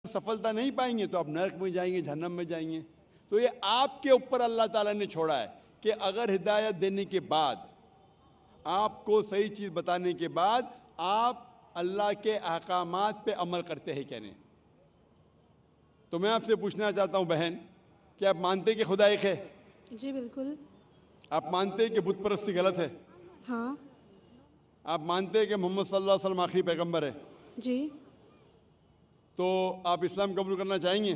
सफलता नहीं पाएंगे तो आप नरक में जाएंगे, जहन्नम में जाएंगे। तो ये आपके ऊपर अल्लाह ताला ने छोड़ा है कि अगर हिदायत देने के बाद, आपको सही चीज़ बताने के बाद आप अल्लाह के अहकामात पे अमल करते हैं क्या नहीं। तो मैं आपसे पूछना चाहता हूँ बहन, कि आप मानते हैं कि खुदा एक है? जी बिल्कुल। आप मानते हैं कि बुत परस्ती गलत है? हाँ। आप मानते हैं कि मोहम्मद सल्लल्लाहु अलैहि वसल्लम आखिरी पैगंबर है? जी। तो आप इस्लाम कबूल करना चाहेंगे?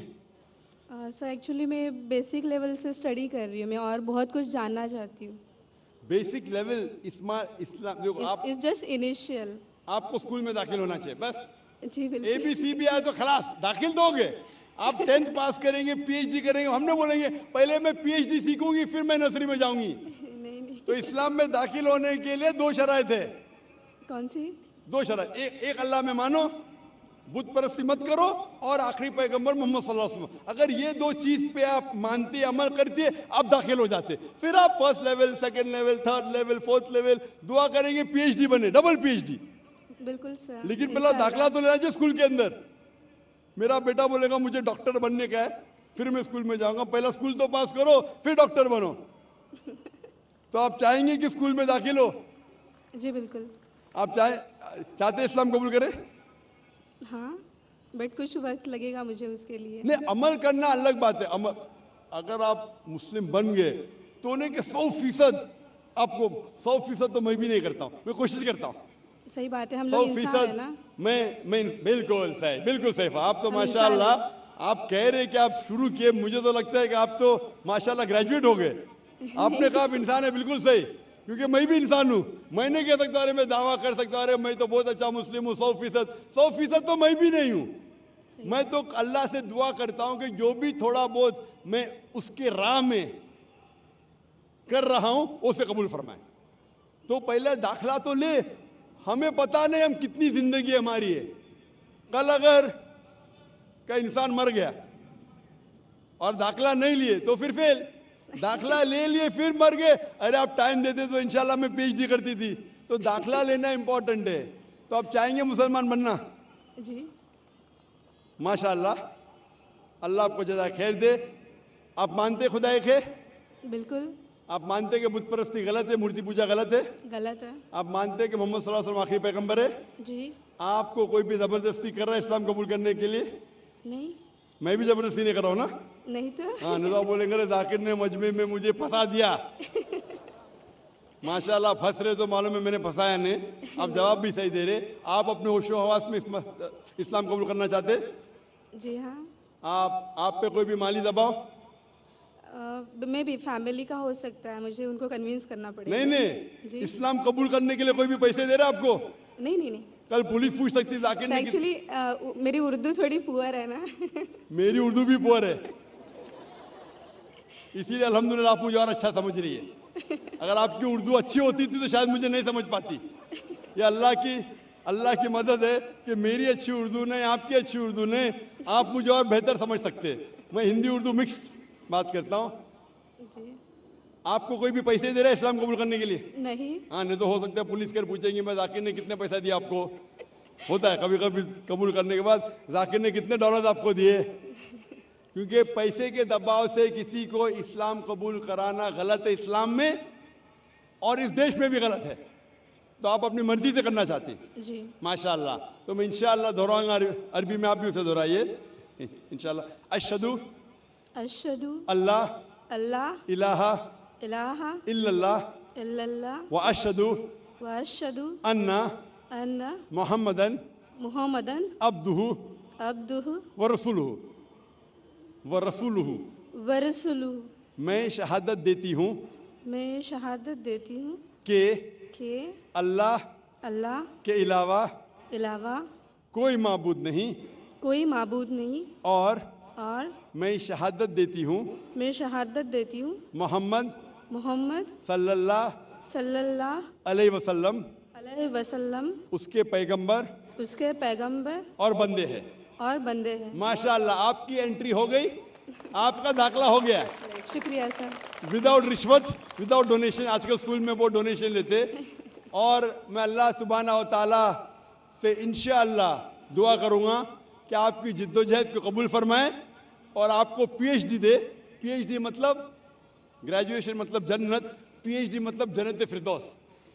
सर एक्चुअली मैं बेसिक लेवल से स्टडी कर रही हूँ, मैं और बहुत कुछ जानना चाहती हूँ। बेसिक लेवल इस्लाम देखो, आप इस जस्ट इनिशियल। आपको स्कूल में दाखिल होना चाहिए बस। जी बिल्कुल। ABC भी आए तो खलास दाखिल दोगे। आप 10th पास करेंगे, PhD करेंगे, हमने बोलेंगे पहले मैं PhD सीखूंगी फिर मैं नर्सरी में जाऊंगी। नहीं नहीं। तो इस्लाम में दाखिल होने के लिए 2 शराइत है। कौन सी? 2 शराइत, एक अल्लाह में मानो, बुत परस्ती मत करो, और आखिरी पैगंबर मोहम्मद सल्लल्लाहु अलैहि वसल्लम। अगर ये 2 चीज पे आप मानते, अमल करते, आप दाखिल हो जाते। फिर आप first level, second level, third level, fourth level दुआ करेंगे, PhD बने, डबल PhD। बिल्कुल सर। लेकिन पहला दाखिला तो लेना चाहिए स्कूल के अंदर। मेरा बेटा बोलेगा मुझे डॉक्टर बनने का है, फिर मैं स्कूल में जाऊंगा। पहला स्कूल तो पास करो फिर डॉक्टर बनो। तो आप चाहेंगे कि स्कूल में दाखिल हो? जी बिल्कुल। आप चाहते इस्लाम कबूल करें? हाँ, बट कुछ वक्त लगेगा मुझे उसके लिए। नहीं, अमल करना अलग बात है। अमल, अगर आप मुस्लिम बन गए तो नहीं कि 100% आपको 100% तो मैं भी नहीं करता हूँ, मैं कोशिश करता हूँ। सही बात है, हम लोग इंसान है ना। मैं बिल्कुल सही, बिल्कुल सही। आप तो हम माशाल्लाह, इंसान आप कह रहे कि आप शुरू किए, मुझे तो लगता है कि आप तो माशाल्लाह ग्रेजुएट हो गए। आपने कहा आप इंसान है, बिल्कुल सही, क्योंकि मैं भी इंसान हूँ। मैं नहीं कह सकता अरे मैं दावा कर सकता अरे मैं तो बहुत अच्छा मुस्लिम हूँ 100% तो मैं भी नहीं हूँ। मैं तो अल्लाह से दुआ करता हूँ कि जो भी थोड़ा बहुत मैं उसके राह में कर रहा हूँ उसे कबूल फरमाए। तो पहले दाखला तो ले, हमें पता नहीं हम कितनी जिंदगी हमारी है। कल अगर का इंसान मर गया और दाखला नहीं लिए तो फिर फेल, दाखला ले लिए फिर मर गए, अरे आप टाइम देते तो इंशाल्लाह मैं PhD करती थी। तो दाखला लेना इंपॉर्टेंट है। तो आप चाहेंगे मुसलमान बनना? जी। माशाल्लाह, अल्लाह आपको जज़ा खैर दे। आप मानते खुदा एक है? बिल्कुल। आप मानते कि बुत परस्ती गलत है, मूर्ति पूजा गलत है? गलत है। आप मानते कि मोहम्मद सल्लल्लाहु अलैहि वसल्लम आखिरी पैगंबर है? जी। आपको कोई भी जबरदस्ती कर रहा है इस्लाम कबूल करने के लिए? नहीं। मैं भी जबरदस्ती नहीं कर रहा हूं ना। नहीं तो। हाँ, नहीं तो आप बोलेंगे अरे जाकिर ने मजमे में मुझे फंसा दिया। माशाल्लाह, फंस रहे तो मालूम है मैंने फंसाया नहीं। आप जवाब भी सही दे रहे। आप अपने होशो हवास में इस्लाम कबूल करना चाहते? जी हाँ। आप पे कोई भी माली दबाव? मे भी फैमिली का हो सकता है, मुझे उनको कन्विंस करना पड़ेगा। नहीं नहीं, जी। इस्लाम कबूल करने के लिए कोई भी पैसे दे रहा है आपको? नहीं नहीं नहीं। कल पुलिस पूछ सकती है जाकिर ने एक्चुअली मेरी उर्दू थोड़ी पुअर है ना। मेरी उर्दू भी पुअर है, इसीलिए अल्हम्दुलिल्लाह आप मुझे और अच्छा समझ रही है। अगर आपकी उर्दू अच्छी होती थी तो शायद मुझे नहीं समझ पाती। ये अल्लाह की मदद है कि मेरी अच्छी उर्दू नहीं, आपकी अच्छी उर्दू नहीं, आप मुझे और बेहतर समझ सकते हैं। मैं हिंदी उर्दू मिक्स बात करता हूँ। जी। आपको कोई भी पैसे दे रहा है इस्लाम कबूल करने के लिए? नहीं। हाँ, नहीं तो हो सकता है पुलिस कर पूछेंगे मैं जाकिर ने कितने पैसा दिया आपको। होता है कभी कभी कबूल करने के बाद, जाकिर ने कितने डॉलर आपको दिए। क्योंकि पैसे के दबाव से किसी को इस्लाम कबूल कराना गलत है इस्लाम में, और इस देश में भी गलत है। तो आप अपनी मर्जी से करना चाहते हैं। जी। माशाल्लाह। तो मैं इंशाल्लाह दोहराऊंगा, अरबी में आप भी उसे दोहराइए इंशाल्लाह। अशहदु अशहदु अल्लाह अल्लाह इलाहा इलाहा इल्लल्लाह इल्लल्लाह व अशहदु व अशहदु अन्ना अन्ना मोहम्मदन मुहम्मदन अब्दुहु अब्दुहु व रसूलुहु व रसूलुहु। मैं शहादत देती हूँ मैं शहादत देती हूँ कि अल्लाह अल्लाह के अलावा अलावा कोई माबूद नहीं, कोई माबूद नहीं, और मैं शहादत देती हूँ मोहम्मद मोहम्मद सल्लल्लाहु अलैहि वसल्लम उसके पैगंबर और बंदे हैं। माशाल्लाह, आपकी एंट्री हो गई, आपका दाखला हो गया। शुक्रिया सर। विदाउट रिश्वत, विदाउट डोनेशन। आजकल स्कूल में वो डोनेशन लेते। और मैं अल्लाह सुब्हाना व तआला से इंशाअल्लाह दुआ करूँगा कि कि आपकी जिद्दोजहद को कबूल फरमाए और आपको पीएचडी दे। पीएचडी मतलब ग्रेजुएशन मतलब जन्नत, पीएचडी मतलब जन्नत फिरदौस।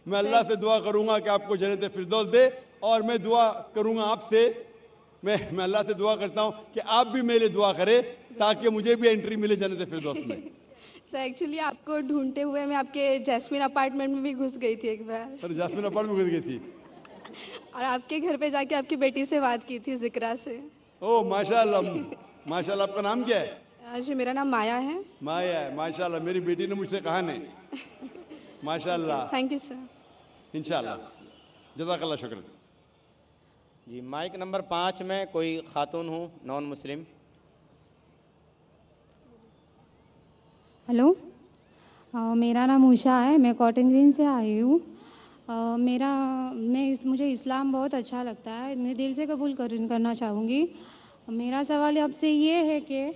मैं अल्लाह से दुआ करूंगा कि आपको जन्नत फिरदौस दे, और मैं दुआ करूंगा आपसे, मैं अल्लाह से दुआ करता हूं कि आप भी मेरे लिए दुआ करें ताकि मुझे भी एंट्री मिले जन्नत फिरदौस में। सर एक्चुअली आपको ढूंढते हुए मैं आपके जैस्मिन अपार्टमेंट में भी घुस गई थी एक बार, सर जासमीन अपार्टमेंट में घुस गई थी। और आपके घर पे जाके आपकी बेटी से बात की थी, जिक्रा से। ओ माशाल्लाह, माशाल्लाह। आपका नाम क्या है? जी मेरा नाम माया है। माया है, माशाल्लाह। मेरी बेटी ने मुझसे कहा नहीं, माशाल्लाह। Thank you sir. इंशाल्लाह, जज़ाकल्लाह, शुक्र। जी माइक नंबर 5 में कोई खातून हूँ नॉन मुस्लिम। हेलो, मेरा नाम उषा है, मैं कॉटन ग्रीन से आई हूँ। मुझे इस्लाम बहुत अच्छा लगता है, मैं दिल से कबूल करना चाहूँगी। मेरा सवाल आपसे ये है कि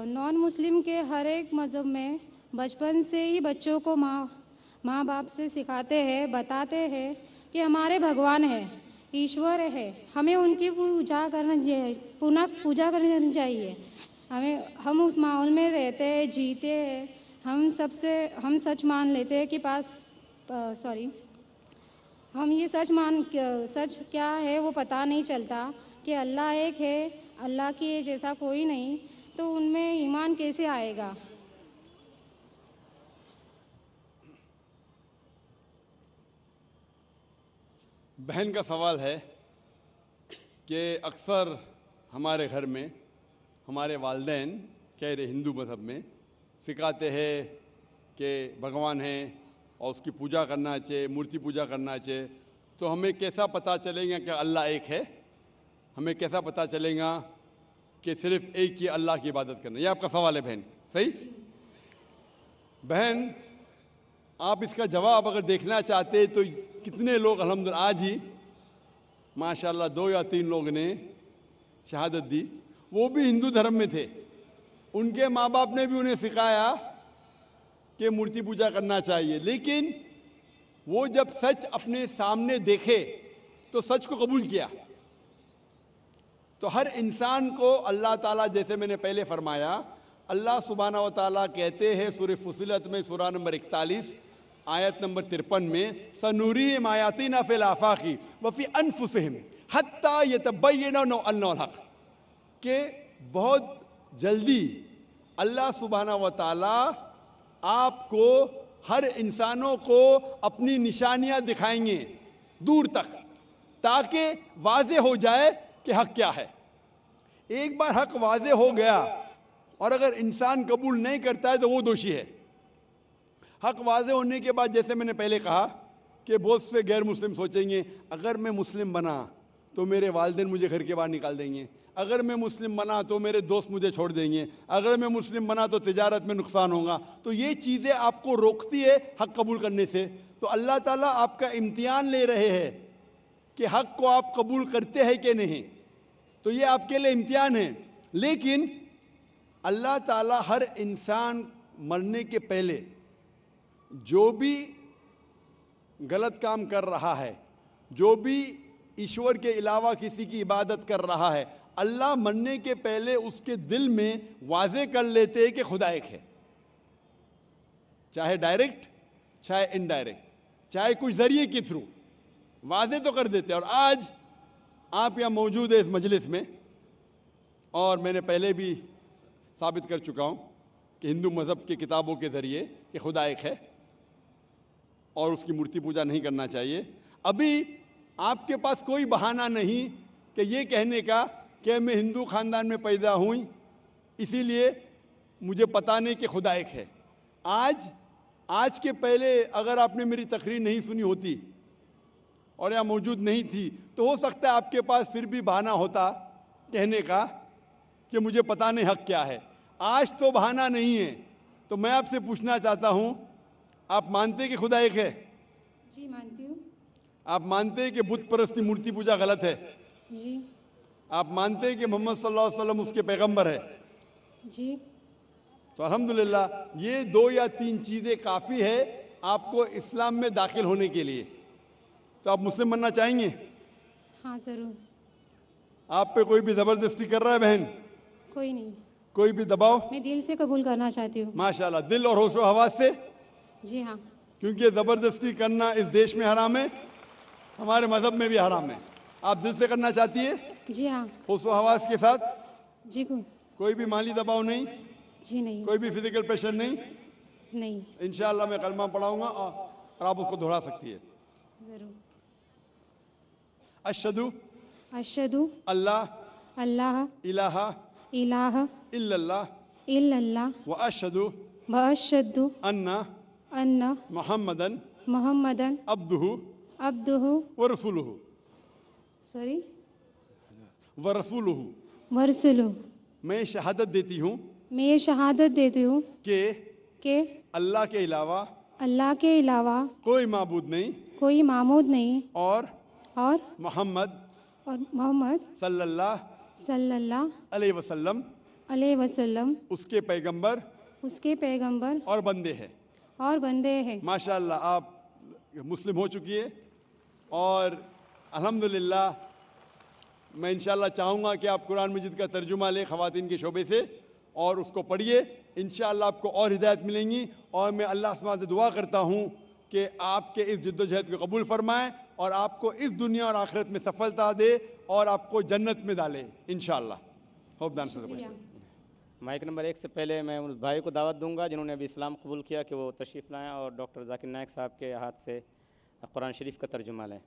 नॉन मुस्लिम के हर एक मज़हब में बचपन से ही बच्चों को माँ बाप से सिखाते हैं, बताते हैं कि हमारे भगवान है, ईश्वर है, हमें उनकी पूजा करनी चाहिए। हम उस माहौल में रहते हैं, जीते हैं। हम सच मान लेते हैं कि हम ये सच क्या है वो पता नहीं चलता कि अल्लाह एक है, अल्लाह के जैसा कोई नहीं, तो उनमें ईमान कैसे आएगा? बहन का सवाल है कि अक्सर हमारे घर में हमारे वालिदैन कह रहे हिंदू मज़हब में सिखाते हैं कि भगवान है और उसकी पूजा करना चाहिए, मूर्ति पूजा करना चाहिए। तो हमें कैसा पता चलेगा कि अल्लाह एक है? हमें कैसा पता चलेगा कि सिर्फ एक ही अल्लाह की इबादत करना? ये आपका सवाल है बहन, सही? बहन, आप इसका जवाब अगर देखना चाहते तो कितने लोग अल्हम्दुलिल्लाह आज ही माशाल्लाह 2 या 3 लोग ने शहादत दी, वो भी हिंदू धर्म में थे। उनके माँ बाप ने भी उन्हें सिखाया कि मूर्ति पूजा करना चाहिए, लेकिन वो जब सच अपने सामने देखे तो सच को कबूल किया। तो हर इंसान को अल्लाह ताला, जैसे मैंने पहले फरमाया, अल्लाह सुब्हानहू व तआला कहते हैं सूरह फुसिलत में सूरा नंबर 41 आयत नंबर 53 में, सनूरीहिम आयातिना फिल आफाकी व फी अनफुसिहिम हत्ता यतबय्यना अन्नहुल हक, के बहुत जल्दी अल्लाह सुब्हानहू व तआला आपको, हर इंसानों को अपनी निशानियां दिखाएंगे दूर तक, ताकि वाज़े हो जाए कि हक क्या है। एक बार हक वाज़े हो गया और अगर इंसान कबूल नहीं करता है तो वो दोषी है। हक वाज़े होने के बाद, जैसे मैंने पहले कहा कि बहुत से गैर मुस्लिम सोचेंगे अगर मैं मुस्लिम बना तो मेरे वालिदैन मुझे घर के बाहर निकाल देंगे, अगर मैं मुस्लिम बना तो मेरे दोस्त मुझे छोड़ देंगे, अगर मैं मुस्लिम बना तो तिजारत में नुकसान होगा। तो ये चीज़ें आपको रोकती है हक कबूल करने से। तो अल्लाह ताला आपका इम्तिहान ले रहे हैं कि हक को आप कबूल करते हैं कि नहीं। तो ये आपके लिए इम्तिहान है। लेकिन अल्लाह ताला हर इंसान मरने के पहले जो भी गलत काम कर रहा है, जो भी ईश्वर के अलावा किसी की इबादत कर रहा है, अल्लाह मरने के पहले उसके दिल में वाज़े कर लेते हैं कि खुदा एक है, चाहे डायरेक्ट चाहे इनडायरेक्ट, चाहे कुछ जरिए के थ्रू वाज़े तो कर देते हैं। और आज आप यहाँ मौजूद है इस मजलिस में, और मैंने पहले भी साबित कर चुका हूँ कि हिंदू मज़हब की किताबों के ज़रिए कि खुदा एक है और उसकी मूर्ति पूजा नहीं करना चाहिए। अभी आपके पास कोई बहाना नहीं कि ये कहने का कि मैं हिंदू ख़ानदान में पैदा हुई इसीलिए मुझे पता नहीं कि खुदा एक है। आज के पहले अगर आपने मेरी तकरीर नहीं सुनी होती और यहाँ मौजूद नहीं थी तो हो सकता है आपके पास फिर भी बहाना होता कहने का कि मुझे पता नहीं हक क्या है। आज तो बहाना नहीं है। तो मैं आपसे पूछना चाहता हूँ, आप मानते हैं कि खुदा एक है? जी मानती हूँ। आप मानते हैं कि बुत परस्ती मूर्ति पूजा गलत है? जी। आप मानते हैं कि मोहम्मद सल्लल्लाहु अलैहि वसल्लम उसके पैगंबर है? जी। तो अल्हम्दुलिल्लाह ये 2 या 3 चीज़ें काफ़ी है आपको इस्लाम में दाखिल होने के लिए। तो आप मुस्लिम बनना चाहेंगे? हाँ ज़रूर। आप पे कोई भी जबरदस्ती कर रहा है बहन? कोई नहीं, कोई भी दबाव? मैं दिल से कबूल करना चाहती हूँ। माशाल्लाह, दिल और होशो हवास से, जी हाँ। क्योंकि ये जबरदस्ती करना इस देश में हराम है, हमारे मजहब में भी हराम है। आप दिल से करना चाहती है, जी हाँ। होशो हवास के साथ? जी कोई भी माली दबाव नहीं, जी नहीं। कोई भी फिजिकल प्रेशर नहीं। नहीं। इंशाअल्लाह मैं कलमा पढ़ाऊंगा और आप उसको दोहरा सकती है। ज़रूर। अशहदु अशहदु अल्लाह अल्लाह इलाहा इलाहा इल्लल्लाह इल्लल्लाह व अशहदु व अशहदु अन्ना अन्ना मुहम्मदन मुहम्मदन अब्दुहु अब्दुहु व रसूलुहु सॉरी व रसूलुहु। वरसुलु। मैं शहादत देती हूँ मैं ये शहादत देती हूँ कि अल्लाह के अलावा के अलावा कोई माबूद नहीं कोई मामूद नहीं और और मोहम्मद मोहम्मद सल्लल्लाहु अलैहि वसल्लम वसल्लम उसके पैगंबर उसके पैगंबर और बंदे हैं। हैं। माशाअल्लाह, आप मुस्लिम हो चुकी है और अल्हम्दुलिल्लाह मैं इंशाअल्लाह चाहूँगा कि आप कुरान मजीद का तर्जुमा लें ख़वातीन के शोबे से और उसको पढ़िए। इंशाअल्लाह आपको और हिदायत मिलेंगी और मैं अल्लाह सुब्हानहू से दुआ करता हूँ कि आपके इस जद्दोजहद को कबूल फरमाएँ और आपको इस दुनिया और आखिरत में सफलता दे और आपको जन्नत में डाले इंशाअल्लाह। Hope the answer the question. Mic number 1 से पहले मैं उस भाई को दावत दूंगा जिन्होंने अभी इस्लाम कबूल किया कि वो तशरीफ़ लाएँ और डॉक्टर जाकिर नायक साहब के हाथ से कुरान शरीफ का तर्जुमा लें।